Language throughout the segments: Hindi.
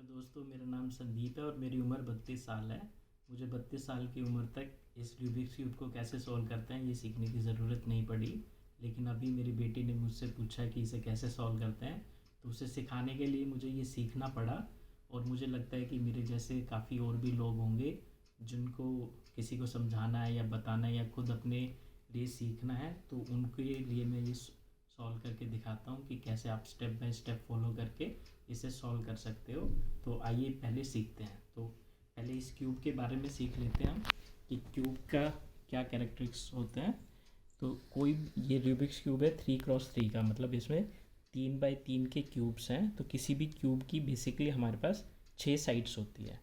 दोस्तों, मेरा नाम संदीप है और मेरी उम्र 32 साल है। मुझे 32 साल की उम्र तक इस रूबिक्स क्यूब को कैसे सॉल्व करते हैं ये सीखने की ज़रूरत नहीं पड़ी। लेकिन अभी मेरी बेटी ने मुझसे पूछा कि इसे कैसे सॉल्व करते हैं, तो उसे सिखाने के लिए मुझे ये सीखना पड़ा। और मुझे लगता है कि मेरे जैसे काफ़ी और भी लोग होंगे जिनको किसी को समझाना है या बताना है या खुद अपने लिए सीखना है, तो उनके लिए मैं ये सॉल्व करके दिखाता हूँ कि कैसे आप स्टेप बाय स्टेप फॉलो करके इसे सॉल्व कर सकते हो। तो आइए पहले सीखते हैं। तो पहले इस क्यूब के बारे में सीख लेते हैं हम कि क्यूब का क्या कैरेक्टरिस्टिक्स होते हैं। तो कोई ये रूबिक्स क्यूब है 3x3 का, मतलब इसमें 3x3 के क्यूब्स हैं। तो किसी भी क्यूब की बेसिकली हमारे पास 6 साइड्स होती है।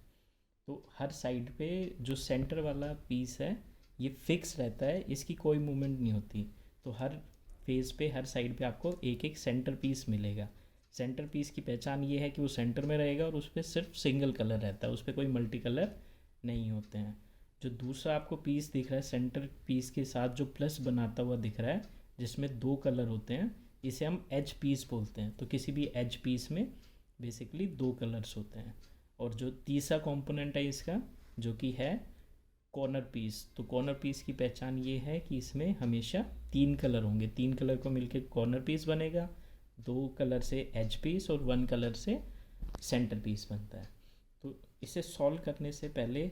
तो हर साइड पे जो सेंटर वाला पीस है ये फिक्स रहता है, इसकी कोई मूवमेंट नहीं होती। तो हर फेस पे हर साइड पे आपको एक एक सेंटर पीस मिलेगा। सेंटर पीस की पहचान ये है कि वो सेंटर में रहेगा और उस पर सिर्फ सिंगल कलर रहता है, उस पर कोई मल्टी कलर नहीं होते हैं। जो दूसरा आपको पीस दिख रहा है सेंटर पीस के साथ जो प्लस बनाता हुआ दिख रहा है, जिसमें 2 कलर होते हैं, इसे हम एज पीस बोलते हैं। तो किसी भी एज पीस में बेसिकली 2 कलर्स होते हैं। और जो तीसरा कंपोनेंट है इसका, जो कि है कॉर्नर पीस, तो कॉर्नर पीस की पहचान ये है कि इसमें हमेशा 3 कलर होंगे। 3 कलर को मिलके कॉर्नर पीस बनेगा, 2 कलर से एज पीस और 1 कलर से सेंटर पीस बनता है। तो इसे सॉल्व करने से पहले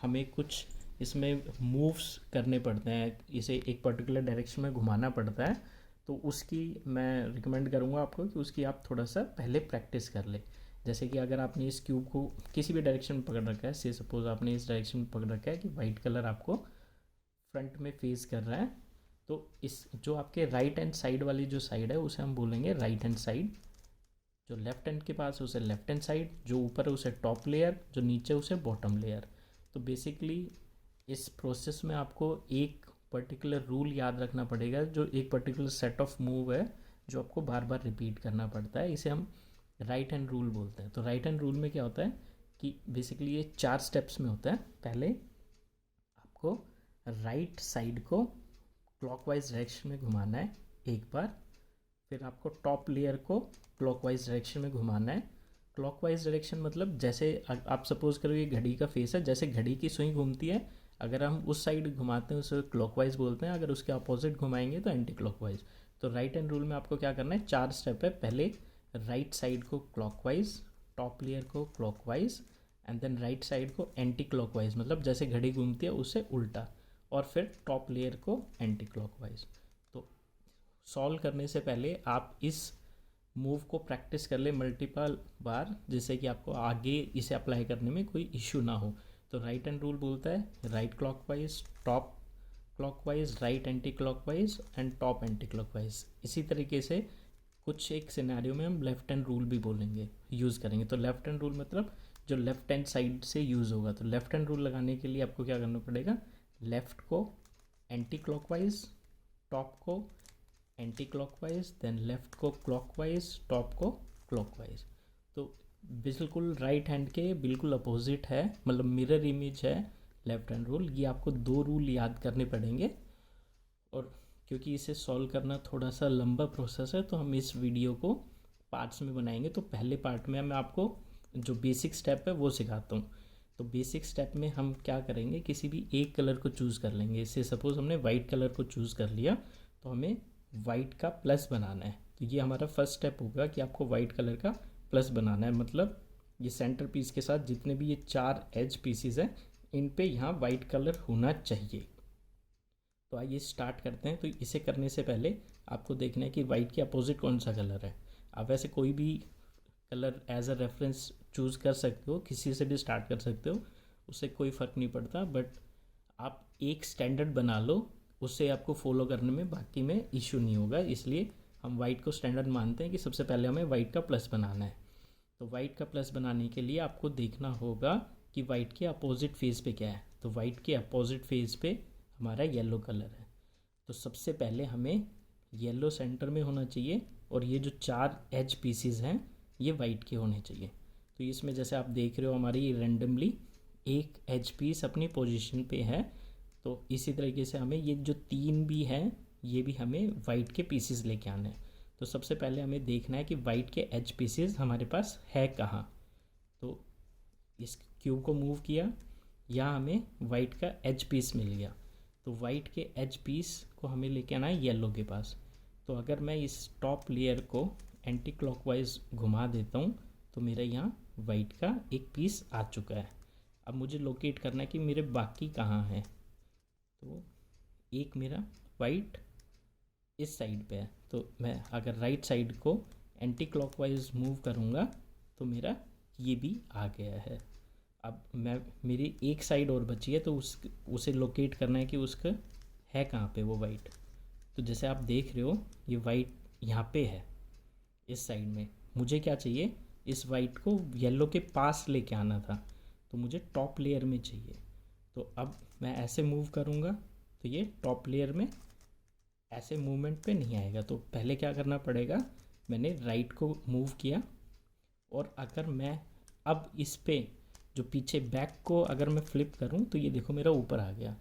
हमें कुछ इसमें मूव्स करने पड़ते हैं, इसे एक पर्टिकुलर डायरेक्शन में घुमाना पड़ता है। तो उसकी मैं रिकमेंड करूँगा आपको कि उसकी आप थोड़ा सा पहले प्रैक्टिस कर ले। जैसे कि अगर आपने इस क्यूब को किसी भी डायरेक्शन में पकड़ रखा है, से सपोज आपने इस डायरेक्शन में पकड़ रखा है कि वाइट कलर आपको फ्रंट में फेस कर रहा है, तो इस जो आपके राइट हैंड साइड वाली जो साइड है उसे हम बोलेंगे राइट हैंड साइड। जो लेफ्ट हैंड के पास है उसे लेफ्ट हैंड साइड, जो ऊपर है उसे टॉप लेयर, जो नीचे उसे बॉटम लेयर। तो बेसिकली इस प्रोसेस में आपको एक पर्टिकुलर रूल याद रखना पड़ेगा, जो एक पर्टिकुलर सेट ऑफ मूव है जो आपको बार बार रिपीट करना पड़ता है। इसे हम राइट हैंड रूल बोलते हैं। तो राइट हैंड रूल में क्या होता है कि बेसिकली ये 4 स्टेप्स में होता है। पहले आपको राइट साइड को क्लॉकवाइज डायरेक्शन में घुमाना है एक बार, फिर आपको टॉप लेयर को क्लॉकवाइज डायरेक्शन में घुमाना है। क्लॉकवाइज डायरेक्शन मतलब जैसे आप सपोज करो ये घड़ी का फेस है, जैसे घड़ी की सुई घूमती है, अगर हम उस साइड घुमाते हैं उसे क्लॉकवाइज बोलते हैं, अगर उसके अपोजिट घुमाएंगे तो एंटी क्लॉकवाइज। तो राइट हैंड रूल में आपको क्या करना है, 4 स्टेप है। पहले राइट साइड को क्लॉकवाइज, टॉप लेयर को clockwise, and then right side को एंटी क्लॉकवाइज, मतलब जैसे घड़ी घूमती है उससे उल्टा, और फिर टॉप लेयर को एंटी क्लॉकवाइज। तो सॉल्व करने से पहले आप इस मूव को प्रैक्टिस कर ले मल्टीपल बार, जिससे कि आपको आगे इसे अप्लाई करने में कोई इश्यू ना हो। तो राइट हैंड रूल बोलता है right clockwise, top clockwise, right anti clockwise and top anti clockwise. इसी तरीके से कुछ एक सिनेरियो में हम लेफ्ट हैंड रूल भी बोलेंगे, यूज़ करेंगे। तो लेफ्ट हैंड रूल मतलब जो लेफ्ट हैंड साइड से यूज़ होगा। तो लेफ्ट हैंड रूल लगाने के लिए आपको क्या करना पड़ेगा, लेफ़्ट को एंटी क्लॉकवाइज, टॉप को एंटी क्लॉकवाइज, देन लेफ़्ट को क्लॉकवाइज, टॉप को क्लॉकवाइज। तो बिल्कुल राइट हैंड के बिल्कुल अपोजिट है, मतलब मिरर इमेज है लेफ्ट हैंड रूल। ये आपको 2 रूल याद करने पड़ेंगे। और क्योंकि इसे सॉल्व करना थोड़ा सा लंबा प्रोसेस है, तो हम इस वीडियो को पार्ट्स में बनाएंगे। तो पहले पार्ट में मैं आपको जो बेसिक स्टेप है वो सिखाता हूँ। तो बेसिक स्टेप में हम क्या करेंगे, किसी भी एक कलर को चूज़ कर लेंगे। इससे सपोज हमने वाइट कलर को चूज़ कर लिया, तो हमें वाइट का प्लस बनाना है। तो ये हमारा फर्स्ट स्टेप होगा कि आपको वाइट कलर का प्लस बनाना है। मतलब ये सेंटर पीस के साथ जितने भी ये 4 एज पीसीज हैं, इन पे यहाँ वाइट कलर होना चाहिए। तो आइए स्टार्ट करते हैं। तो इसे करने से पहले आपको देखना है कि वाइट के अपोजिट कौन सा कलर है। आप वैसे कोई भी colour as a reference choose कर सकते हो, किसी से भी स्टार्ट कर सकते हो, उससे कोई फ़र्क नहीं पड़ता। बट आप एक स्टैंडर्ड बना लो, उससे आपको फॉलो करने में बाकी में इश्यू नहीं होगा। इसलिए हम वाइट को स्टैंडर्ड मानते हैं कि सबसे पहले हमें वाइट का प्लस बनाना है। तो वाइट का प्लस बनाने के लिए आपको देखना होगा कि वाइट के अपोजिट फेस पे क्या है। तो वाइट के अपोजिट फेस पे हमारा येलो कलर है। तो सबसे पहले हमें येलो सेंटर में होना चाहिए, और ये जो 4 एज पीसीज हैं ये वाइट के होने चाहिए। तो इसमें जैसे आप देख रहे हो हमारी रेंडमली एक एज पीस अपनी पोजीशन पे है। तो इसी तरीके से हमें ये जो 3 भी हैं ये भी हमें वाइट के पीसेस लेके आने हैं। तो सबसे पहले हमें देखना है कि वाइट के एज पीसेस हमारे पास है कहाँ। तो इस क्यूब को मूव किया, यहाँ हमें वाइट का एज पीस मिल गया। तो वाइट के एज पीस को हमें लेके आना है येलो के पास। तो अगर मैं इस टॉप लेयर को एंटी क्लॉकवाइज घुमा देता हूँ तो मेरा यहाँ वाइट का एक पीस आ चुका है। अब मुझे लोकेट करना है कि मेरे बाकी कहाँ हैं। तो एक मेरा वाइट इस साइड पे है, तो मैं अगर राइट साइड को एंटी क्लॉकवाइज मूव करूँगा तो मेरा ये भी आ गया है। अब मैं मेरी एक साइड और बची है, तो उसे लोकेट करना है कि उसका है कहाँ पे वो वाइट। तो जैसे आप देख रहे हो ये वाइट यहाँ पे है इस साइड में। मुझे क्या चाहिए, इस वाइट को येलो के पास लेके आना था, तो मुझे टॉप लेयर में चाहिए। तो अब मैं ऐसे मूव करूँगा तो ये टॉप लेयर में ऐसे मूवमेंट पे नहीं आएगा। तो पहले क्या करना पड़ेगा, मैंने राइट को मूव किया, और अगर मैं अब इस पे जो पीछे बैक को अगर मैं फ्लिप करूं तो ये देखो मेरा ऊपर आ गया।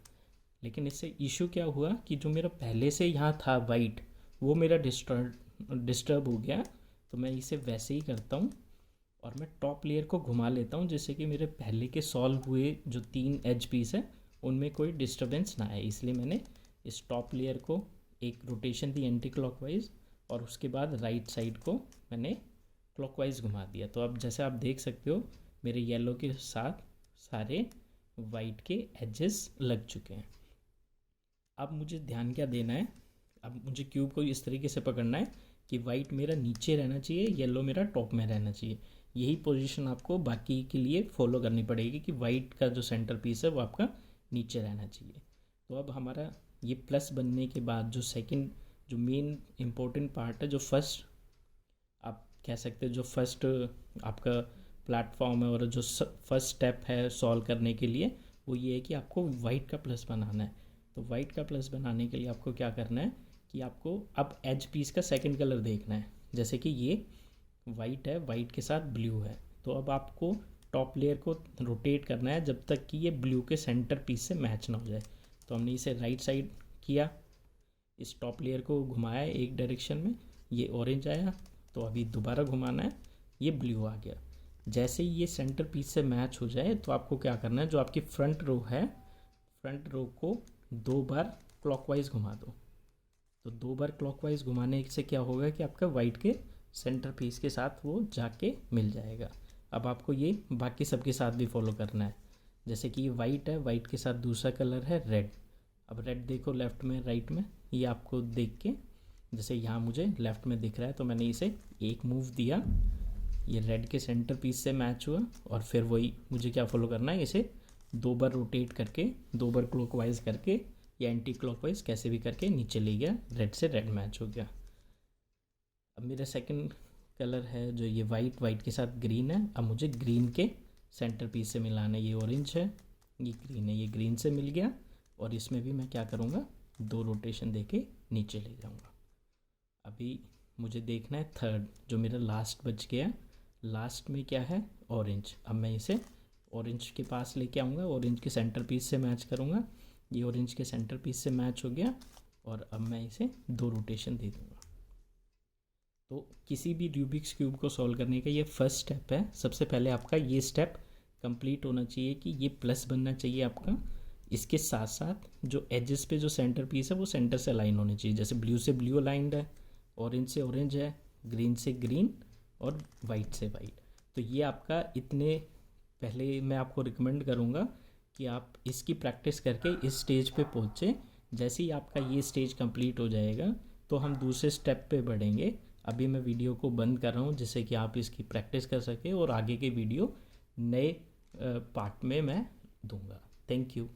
लेकिन इससे इशू क्या हुआ कि जो मेरा पहले से यहाँ था वाइट वो मेरा डिस्टर्ब हो गया। तो मैं इसे वैसे ही करता हूँ और मैं टॉप लेयर को घुमा लेता हूँ, जिससे कि मेरे पहले के सॉल्व हुए जो 3 एज पीस है उनमें कोई डिस्टर्बेंस ना आए। इसलिए मैंने इस टॉप लेयर को एक रोटेशन दी एंटी क्लॉकवाइज, और उसके बाद राइट साइड को मैंने क्लॉकवाइज घुमा दिया। तो अब जैसे आप देख सकते हो मेरे येलो के साथ सारे वाइट के एजेस लग चुके हैं। अब मुझे ध्यान क्या देना है, अब मुझे क्यूब को इस तरीके से पकड़ना है कि वाइट मेरा नीचे रहना चाहिए, येलो मेरा टॉप में रहना चाहिए। यही पोजीशन आपको बाकी के लिए फॉलो करनी पड़ेगी कि वाइट का जो सेंटर पीस है वो आपका नीचे रहना चाहिए। तो अब हमारा ये प्लस बनने के बाद जो सेकंड जो मेन इम्पोर्टेंट पार्ट है, जो फर्स्ट आप कह सकते हो जो फर्स्ट आपका प्लेटफॉर्म है और जो फर्स्ट स्टेप है सॉल्व करने के लिए, वो ये है कि आपको वाइट का प्लस बनाना है। तो वाइट का प्लस बनाने के लिए आपको क्या करना है कि आपको अब एज पीस का सेकंड कलर देखना है। जैसे कि ये वाइट है, वाइट के साथ ब्लू है, तो अब आपको टॉप लेयर को रोटेट करना है जब तक कि ये ब्लू के सेंटर पीस से मैच ना हो जाए। तो हमने इसे राइट साइड किया, इस टॉप लेयर को घुमाया एक डायरेक्शन में, ये ऑरेंज आया, तो अभी दोबारा घुमाना है, ये ब्लू आ गया। जैसे ही ये सेंटर पीस से मैच हो जाए तो आपको क्या करना है, जो आपकी फ्रंट रो है, फ्रंट रो को 2 बार क्लॉकवाइज घुमा दो। तो 2 बार क्लॉकवाइज घुमाने से क्या होगा कि आपका वाइट के सेंटर पीस के साथ वो जाके मिल जाएगा। अब आपको ये बाकी सबके साथ भी फॉलो करना है। जैसे कि ये वाइट है, वाइट के साथ दूसरा कलर है रेड। अब रेड देखो लेफ़्ट में राइट में, ये आपको देख के जैसे यहाँ मुझे लेफ़्ट में दिख रहा है तो मैंने इसे एक मूव दिया, ये रेड के सेंटर पीस से मैच हुआ, और फिर वही मुझे क्या फॉलो करना है, इसे 2 बार रोटेट करके 2 बार क्लॉकवाइज करके या एंटी क्लॉकवाइज कैसे भी करके नीचे ले गया, रेड से रेड मैच हो गया। अब मेरा सेकंड कलर है जो ये वाइट, वाइट के साथ ग्रीन है। अब मुझे ग्रीन के सेंटर पीस से मिलाना है, ये ऑरेंज है, ये ग्रीन है, ये ग्रीन से मिल गया, और इसमें भी मैं क्या करूँगा, 2 रोटेशन देके नीचे ले जाऊँगा। अभी मुझे देखना है थर्ड जो मेरा लास्ट बच गया, लास्ट में क्या है, ऑरेंज। अब मैं इसे ऑरेंज के पास लेके आऊँगा, ऑरेंज के सेंटर पीस से मैच करूँगा, ये ऑरेंज के सेंटर पीस से मैच हो गया, और अब मैं इसे 2 रोटेशन दे दूँगा। तो किसी भी रूबिक्स क्यूब को सॉल्व करने का ये फर्स्ट स्टेप है। सबसे पहले आपका ये स्टेप कंप्लीट होना चाहिए कि ये प्लस बनना चाहिए आपका। इसके साथ साथ जो एजेस पे जो सेंटर पीस है वो सेंटर से अलाइन होने चाहिए। जैसे ब्लू से ब्लू अलाइंड है, ऑरेंज से ऑरेंज है, ग्रीन से ग्रीन, और वाइट से वाइट। तो ये आपका इतने पहले मैं आपको रिकमेंड करूँगा कि आप इसकी प्रैक्टिस करके इस स्टेज पे पहुँचे। जैसे ही आपका ये स्टेज कंप्लीट हो जाएगा तो हम दूसरे स्टेप पे बढ़ेंगे। अभी मैं वीडियो को बंद कर रहा हूँ जिससे कि आप इसकी प्रैक्टिस कर सकें, और आगे के वीडियो नए पार्ट में मैं दूंगा। Thank you.